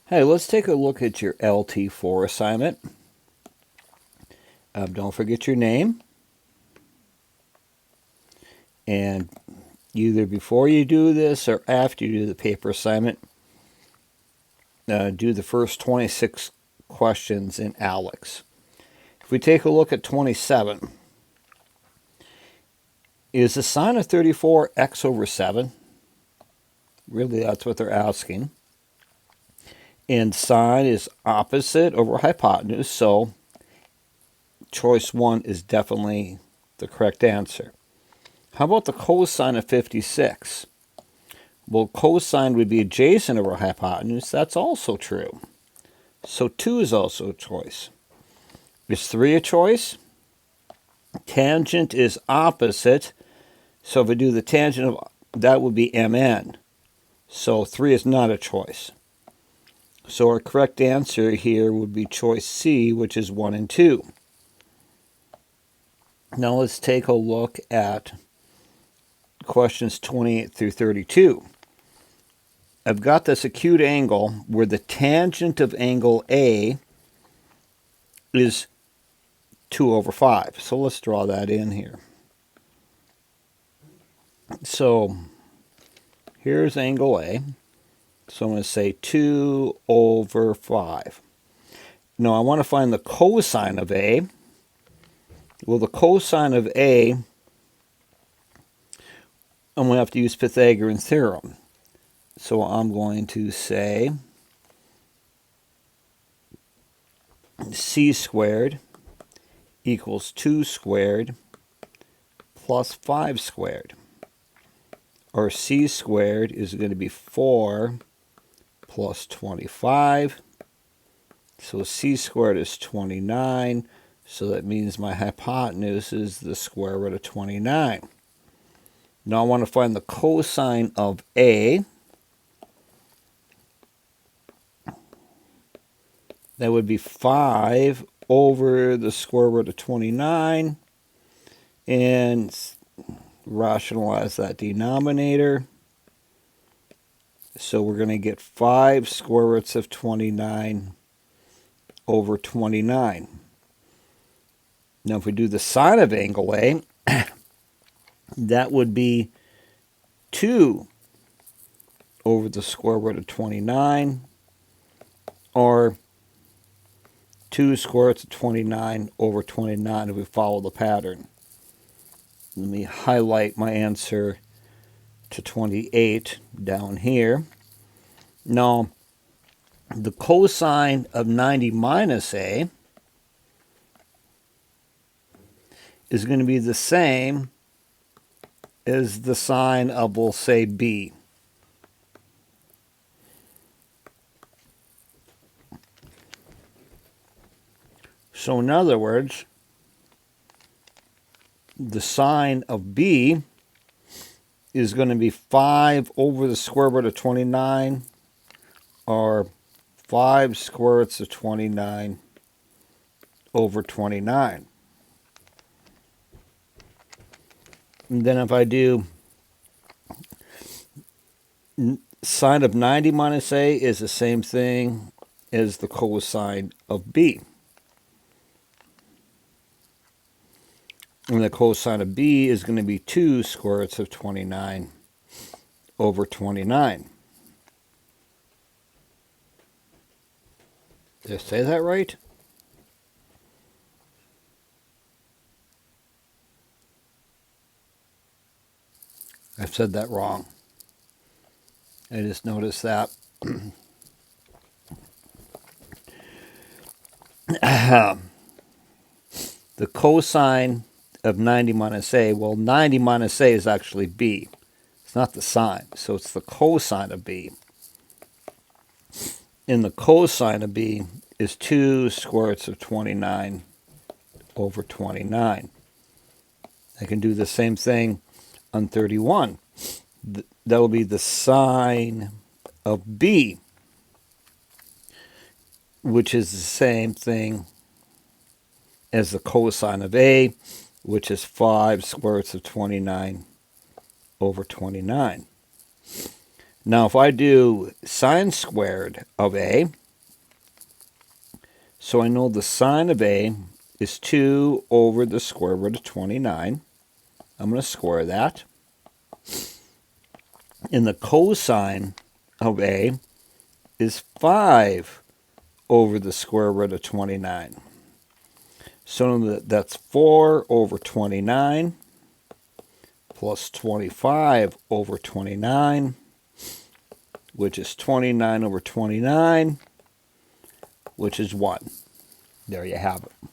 Hey, let's take a look at your LT4 assignment. Don't forget your name. And either before you do this or after you do the paper assignment, do the first 26 questions in ALEKS. If we take a look at 27, is the sine of 34 x over 7? Really, that's what they're asking. And sine is opposite over hypotenuse, so choice 1 is definitely the correct answer. How about the cosine of 56? Well, cosine would be adjacent over hypotenuse. That's also true. So 2 is also a choice. Is 3 a choice? Tangent is opposite. So if we do the tangent of that would be mn. So 3 is not a choice. So our correct answer here would be choice C, which is 1 and 2. Now let's take a look at questions 28 through 32. I've got this acute angle where the tangent of angle A is 2 over 5. So let's draw that in here. So here's angle A. So I'm going to say 2 over 5. Now I want to find the cosine of A. Well, the cosine of A, I'm going to have to use Pythagorean theorem. So I'm going to say c squared equals 2 squared plus 5 squared. Or c squared is going to be 4 plus 25. So c squared is 29. So that means my hypotenuse is the square root of 29. Now I want to find the cosine of A. That would be 5 over the square root of 29. And rationalize that denominator. So we're going to get 5 square roots of 29 over 29. Now if we do the sine of angle A, that would be 2 over the square root of 29, or 2 square roots of 29 over 29 if we follow the pattern. Let me highlight my answer to 28 down here. Now, the cosine of 90 minus A is going to be the same as the sine of, we'll say, B. So in other words, the sine of B is going to be 5 over the square root of 29, or 5 square roots of 29 over 29. And then if I do sine of 90 minus A is the same thing as the cosine of B. And the cosine of B is going to be 2 square roots of 29 over 29. Did I say that right? I've said that wrong. I just noticed that. The cosine of 90 minus A, well, 90 minus A is actually B. It's not the sine, so it's the cosine of B. And the cosine of B is 2 square roots of 29 over 29. I can do the same thing on 31. That will be the sine of B, which is the same thing as the cosine of A, which is 5 square roots of 29 over 29. Now if I do sine squared of A, so I know the sine of A is 2 over the square root of 29. I'm going to square that. And the cosine of A is 5 over the square root of 29. So that's 4 over 29 plus 25 over 29, which is 29 over 29, which is 1. There you have it.